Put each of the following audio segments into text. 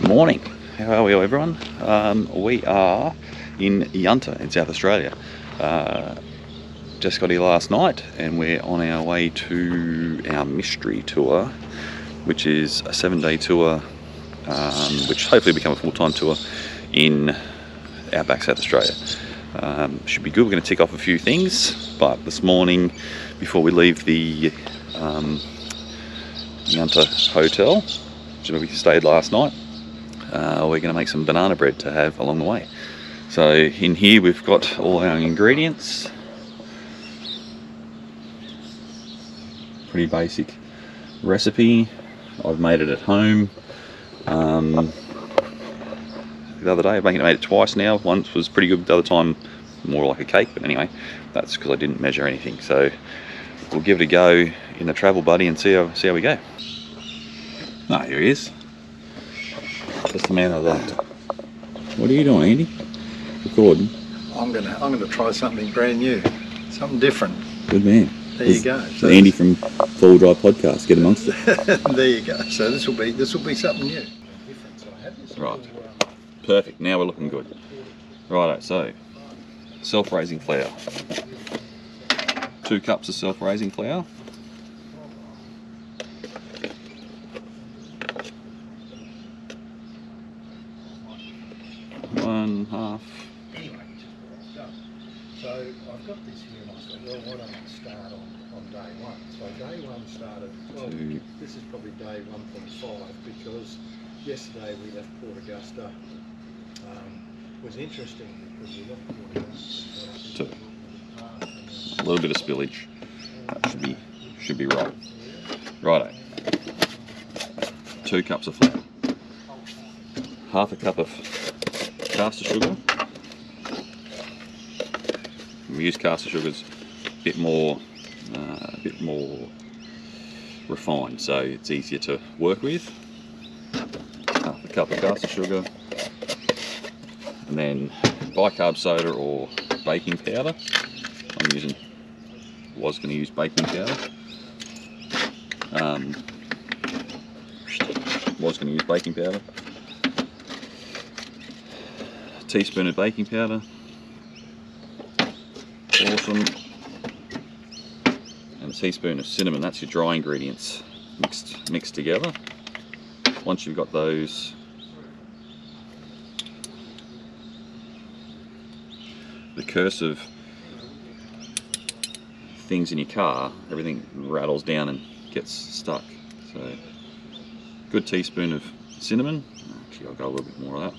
Morning, how are we everyone? We are in Yunta in South Australia. Just got here last night and we're on our way to our mystery tour, which is a 7-day tour, which hopefully will become a full-time tour in outback South Australia. Should be good. We're going to tick off a few things, but this morning before we leave the Yunta Hotel, which is where we stayed last night, we're going to make some banana bread to have along the way. So in here we've got all our ingredients. Pretty basic recipe. I've made it at home. The other day I made it twice now. Once was pretty good, the other time more like a cake, but anyway, that's because I didn't measure anything. So we'll give it a go in the travel buddy and see how we go. Ah, here he is. Just the man I loved. What are you doing, Andy? Recording. I'm gonna try something brand new, something different. Good man. There you go. So Andy from Full Drive Podcast, get amongst it. There you go. So this will be something new. Right. Perfect. Now we're looking good. Righto. So self-raising flour. 2 cups of self-raising flour. 1/2. So I've got this here and I thought, well, why don't I start on day one? So day one started, well, this is probably day 1.5 because yesterday we left Port Augusta. Was interesting because we left Port Augusta. A little bit of spillage. That should be right. Righto. 2 cups of flour. 1/2 cup of caster sugar. We use caster sugars a bit more refined, so it's easier to work with. 1/2 cup of caster sugar, and then bicarb soda or baking powder. Was going to use baking powder. A teaspoon of baking powder. Awesome. And a teaspoon of cinnamon. That's your dry ingredients mixed together. Once you've got those, the curse of things in your car, everything rattles down and gets stuck. So good teaspoon of cinnamon. Actually, I'll go a little bit more of that.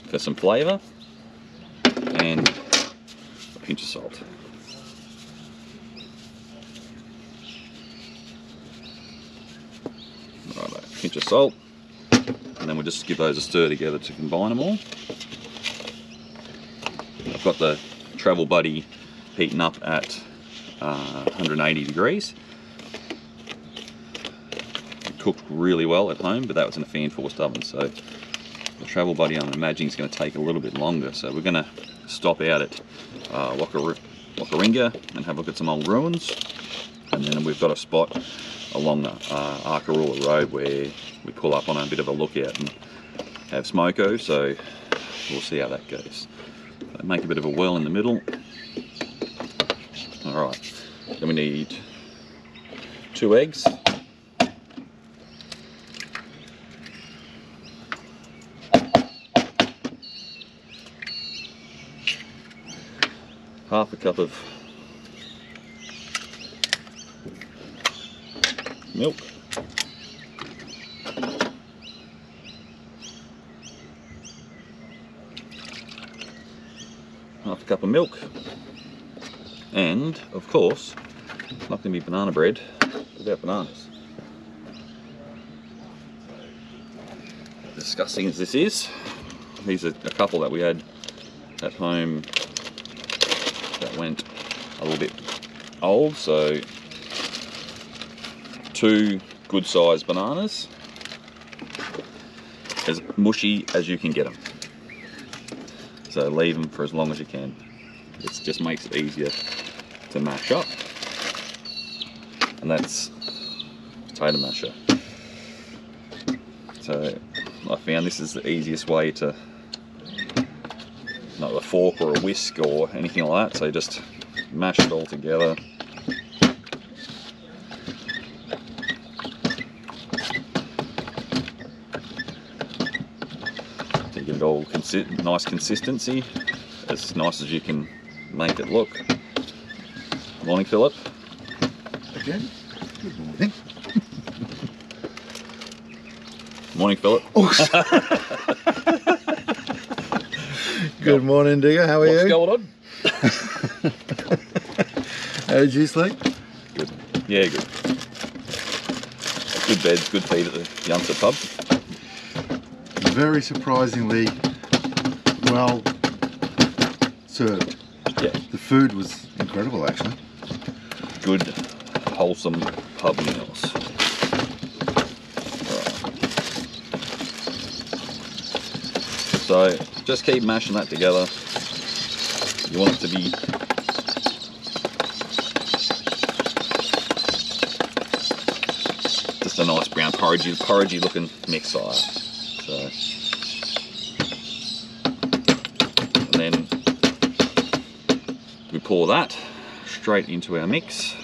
For some flavour, and a pinch of salt. Right, a pinch of salt, and then we'll just give those a stir together to combine them all. I've got the Travel Buddy heating up at 180 degrees. It cooked really well at home, but that was in a fan forced oven, so the Travel Buddy I'm imagining is going to take a little bit longer. So we're going to stop out at Waukaringa and have a look at some old ruins, and then we've got a spot along the Waukaringa road where we pull up on a bit of a lookout and have smoko, so we'll see how that goes. Make a bit of a well in the middle. Alright, then we need 2 eggs. Half a cup of milk. Half a cup of milk. And, of course, it's not going to be banana bread without bananas. Disgusting as this is, these are a couple that we had at home that went a little bit old, so 2 good sized bananas, as mushy as you can get them. So leave them for as long as you can. It just makes it easier to mash up. And that's potato masher. So I found this is the easiest way to, not with a fork or a whisk or anything like that, so just mash it all together. To get it all nice consistency, as nice as you can make it look. Morning, Philip. Again, good morning. Morning, Philip. Good morning, Digger. How are What's you? going on? How did you sleep? Good. Yeah, good. Good beds, good feed at the Yunta pub. Very surprisingly well served. Yeah. The food was incredible, actually. Good, wholesome pub meals. So just keep mashing that together. You want it to be just a nice brown porridgey looking mix size. So, and then we pour that straight into our mix.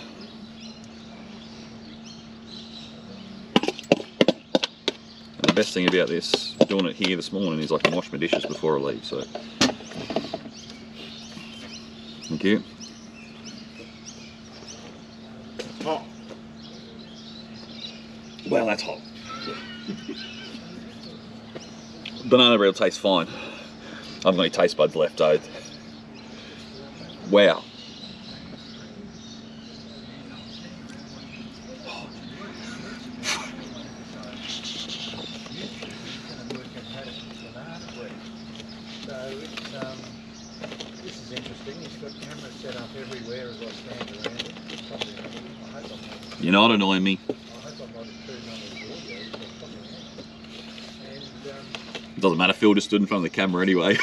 And the best thing about this, doing it here this morning, is I can wash my dishes before I leave. So, thank you. Hot. Well, that's hot. Banana bread tastes fine. I haven't got any taste buds left though. Wow. This is interesting. He's got cameras set up everywhere as I stand around him. I hope I'm not. You're not annoying me. I hope I'm not intruding on his audio. But probably am. And Doesn't matter, Phil just stood in front of the camera anyway.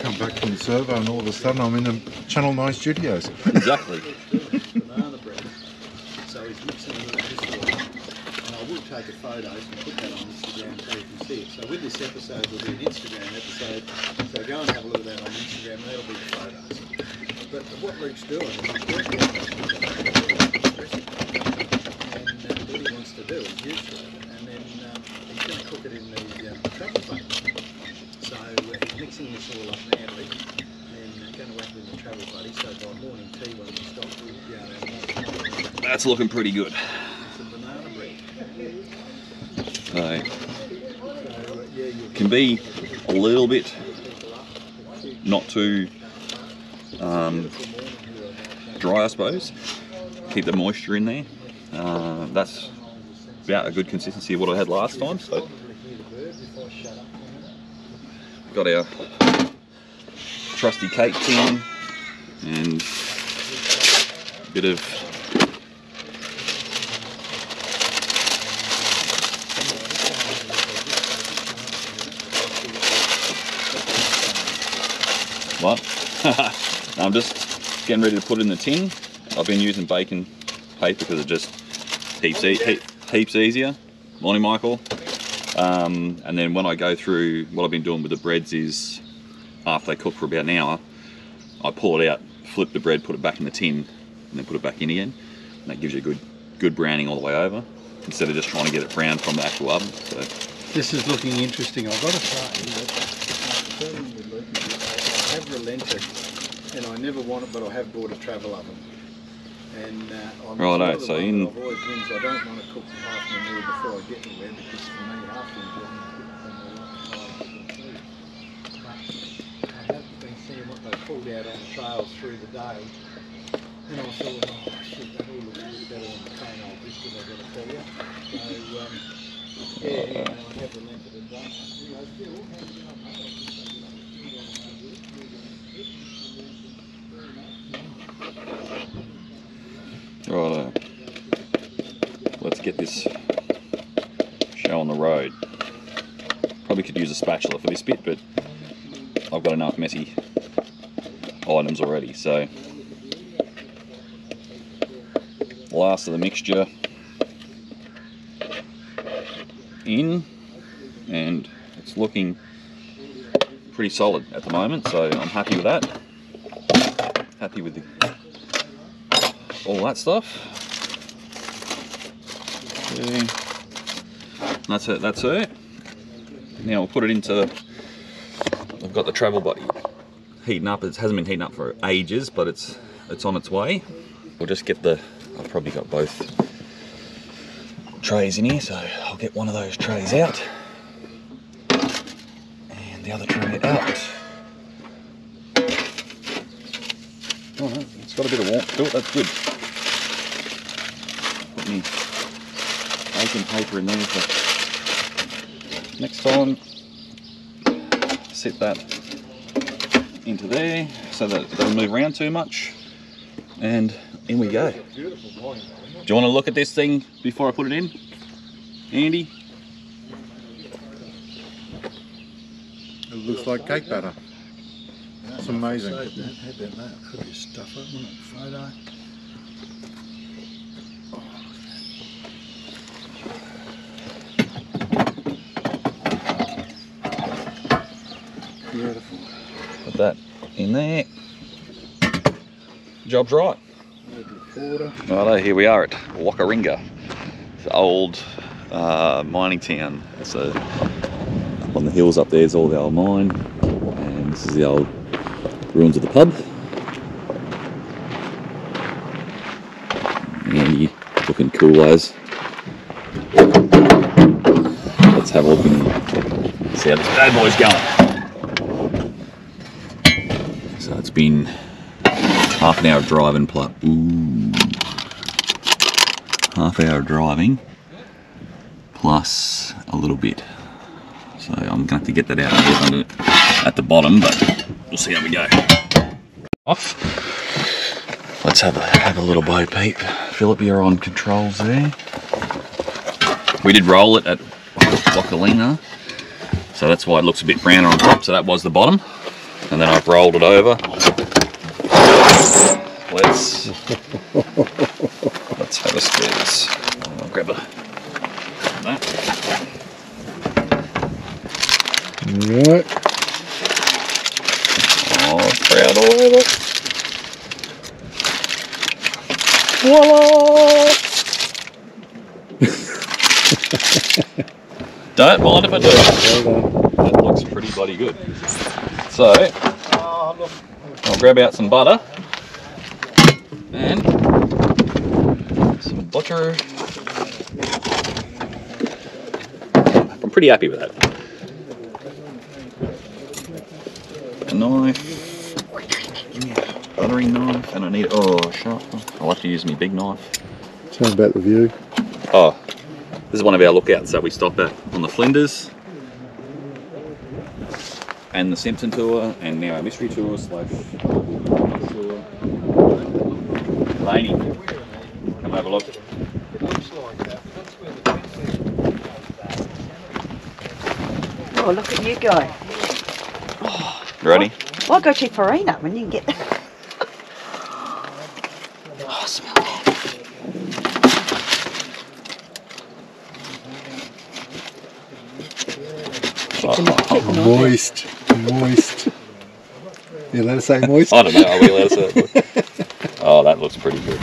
come back from the servo and all of a sudden I'm in the Channel 9 studios. Exactly. Banana bread. So he's mixing it with this oil. And I will take a photo and put that on Instagram so you can see it. So with this episode will be an Instagram episode. So go and have a look at that on Instagram. That'll be the photos. But what Luke's doing is he's working on this recipe. And what he wants to do is use it. And then he's going to cook it in the travel plate. So he's mixing this all up now, and going to whack it in the travel buddy. So by morning tea when we stop, we'll be able to have a That's looking pretty good. It's a banana bread. So, can be a little bit not too dry, I suppose. Keep the moisture in there. That's about a good consistency of what I had last time. So got our trusty cake tin and a bit of what? I'm just getting ready to put it in the tin. I've been using baking paper because it just heaps easier. Morning, Michael. And then when I go through, what I've been doing with the breads is, after they cook for about an hour, I pull it out, flip the bread, put it back in the tin, and then put it back in again. And that gives you a good browning all the way over, instead of just trying to get it browned from the actual oven. So This is looking interesting. I've got to say that I have relented, and I never wanted, but I have bought a travel oven. And I'm Righto, so I've always wins. I don't want to cook half my meal before I get anywhere, because for me, half the enjoyment is cooking from the right side. But I have been seeing what they pulled out on the trails through the day, and I thought, oh shit, that all looks a bit better than the plain old biscuit, I've got to tell you. So yeah, anyway, I have relented and done. Anyway, Phil, how are you going, mate? Righto. to get this show on the road. Probably could use a spatula for this bit, but I've got enough messy items already. So last of the mixture in, and it's looking pretty solid at the moment, so I'm happy with that. Happy with all that stuff. Okay. That's it. Now we'll put it into, I've got the travel body heating up. It hasn't been heating up for ages, but it's on its way. We'll just get I've probably got both trays in here, so I'll get one of those trays out and the other tray out. Oh, it's got a bit of warmth to it, that's good. Put me baking paper in there for next time. Set that into there so that it doesn't move around too much. And in we go. Do you want to look at this thing before I put it in, Andy? It looks like cake batter. It's amazing. How about that? Could be stuff up, wouldn't it? Photo. Beautiful. Put that in there. Job's right. Righto, here we are at Waukaringa. It's an old mining town. It's up on the hills up there is all the old mine, and this is the old ruins of the pub. And you looking cool as. Let's have a look and see how this bad boy's going. So it's been half an hour driving plus half-hour driving plus a little bit. So I'm gonna have to get that out at the bottom, but we'll see how we go. Off. Let's have a little bo peep. Philip, you're on controls there. We did roll it at Waukaringa, so that's why it looks a bit browner on top. So that was the bottom, and then I've rolled it over. Let's have a stare this. I'll grab that. Right. Oh, proud all over. Voila! Don't mind if I do. That looks pretty bloody good. So, I'll grab out some butter and some butter. I'm pretty happy with that. A knife, buttering knife, and I need, sharp. I'll have to use my big knife. Tell me about the view. Oh, this is one of our lookouts that we stop at on the Flinders and the Simpson tour, and now our mystery tour / tour. Laney, come have a look. It looks like that. That's where the Oh, look at you go. You ready? Why go to Farina when you can get... Oh, smell that. Moist. You let us say moist? I don't know, are we allowed to say that? Oh, that looks pretty good.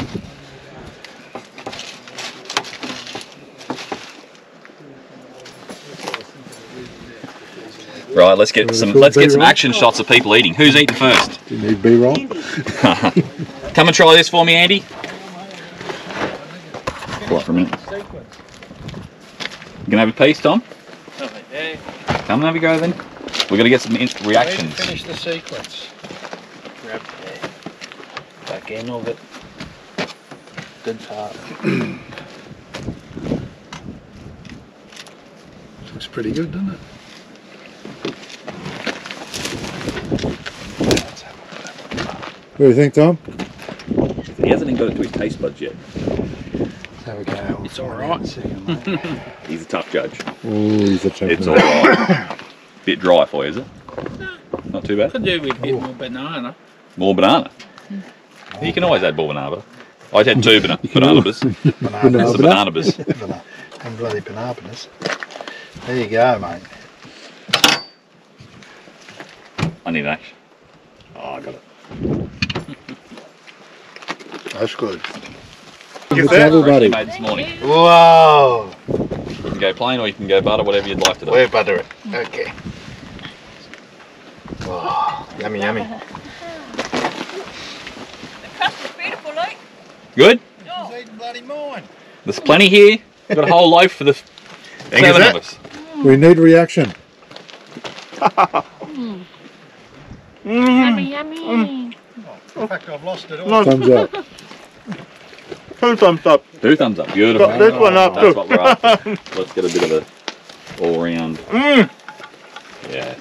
Right, let's get some action shots of people eating. Who's eating first? Do you need B-roll? Come and try this for me, Andy. Pull up for a minute. You gonna have a piece, Tom? Come and have a go then. We're gonna get some reactions. Finish the sequence. Grab the back end of it. Good part. Looks pretty good, doesn't it? What do you think, Tom? He hasn't even got it to his taste buds yet. There we go. It's alright. He's a tough judge. Oh, he's a champion. It's alright. Bit dry for you, is it? Not too bad. Could do with a bit more banana. More banana. You can always add more banana. I had two banana-bas. This is a banana-bas. And bloody bananas. There you go, mate. I need an action. Oh, I got it. That's good. Good travel, buddy. Made this morning. Whoa! You can go plain or you can go butter, whatever you'd like to do. We'll butter it. Okay. Oh, yummy, yummy. The crust is beautiful, like. Good? Oh. He's eating bloody mine. There's plenty here. We've got a whole loaf for the Think of 7 that. of us. We need reaction. Yummy, yummy. In fact, I've lost it all. Thumbs up. 2 thumbs up. 2 thumbs up. Beautiful. Got this one up That's too. what we're after. Let's get a bit of a all round. Yes.